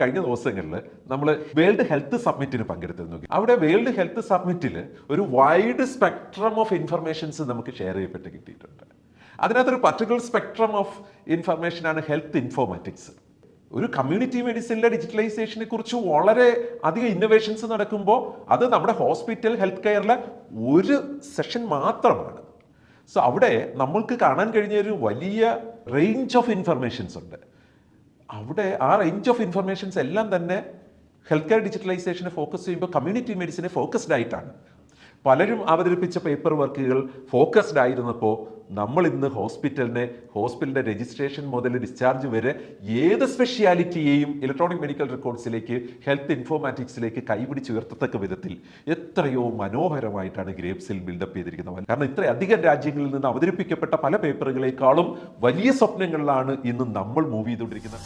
കഴിഞ്ഞ ദിവസങ്ങളിൽ നമ്മൾ വേൾഡ് ഹെൽത്ത് സമ്മിറ്റിന് പങ്കെടുത്തിരുന്നു. അവിടെ വേൾഡ് ഹെൽത്ത് സമ്മിറ്റിൽ ഒരു വൈഡ് സ്പെക്ട്രം ഓഫ് ഇൻഫർമേഷൻസ് നമുക്ക് ഷെയർ ചെയ്യപ്പെട്ട് കിട്ടിയിട്ടുണ്ട്. അതിനകത്തൊരു പർട്ടിക്കുലർ സ്പെക്ട്രം ഓഫ് ഇൻഫർമേഷനാണ് ഹെൽത്ത് ഇൻഫോർമാറ്റിക്സ്. ഒരു കമ്മ്യൂണിറ്റി മെഡിസിനിലെ ഡിജിറ്റലൈസേഷനെ കുറിച്ച് വളരെ അധികം ഇന്നോവേഷൻസ് നടക്കുമ്പോൾ അത് നമ്മുടെ ഹോസ്പിറ്റൽ ഹെൽത്ത് കെയറിലെ ഒരു സെഷൻ മാത്രമാണ്. സോ അവിടെ നമ്മൾക്ക് കാണാൻ കഴിഞ്ഞ ഒരു വലിയ റേഞ്ച് ഓഫ് ഇൻഫർമേഷൻസ് ഉണ്ട്. അവിടെ ആ റേഞ്ച് ഓഫ് ഇൻഫർമേഷൻസ് എല്ലാം തന്നെ ഹെൽത്ത് കെയർ ഡിജിറ്റലൈസേഷനെ ഫോക്കസ് ചെയ്യുമ്പോൾ കമ്മ്യൂണിറ്റി മെഡിസിനെ ഫോക്കസ്ഡ് ആയിട്ടാണ്. പലരും അവതരിപ്പിച്ച പേപ്പർ വർക്കുകൾ ഫോക്കസ്ഡ് ആയിരുന്നപ്പോൾ നമ്മൾ ഇന്ന് ഹോസ്പിറ്റലിൻ്റെ രജിസ്ട്രേഷൻ മുതൽ ഡിസ്ചാർജ് വരെ ഏത് സ്പെഷ്യാലിറ്റിയെയും ഇലക്ട്രോണിക് മെഡിക്കൽ റെക്കോർഡ്സിലേക്ക് ഹെൽത്ത് ഇൻഫോർമാറ്റിക്സിലേക്ക് കൈപിടിച്ചുയർത്തത്തക്ക വിധത്തിൽ എത്രയോ മനോഹരമായിട്ടാണ് ഗ്രേപ്സിൽ ബിൽഡപ്പ് ചെയ്തിരിക്കുന്നത്. കാരണം ഇത്രയധികം രാജ്യങ്ങളിൽ നിന്ന് അവതരിപ്പിക്കപ്പെട്ട പല പേപ്പറുകളെക്കാളും വലിയ സ്വപ്നങ്ങളിലാണ് ഇന്ന് നമ്മൾ മൂവ് ചെയ്തുകൊണ്ടിരിക്കുന്നത്.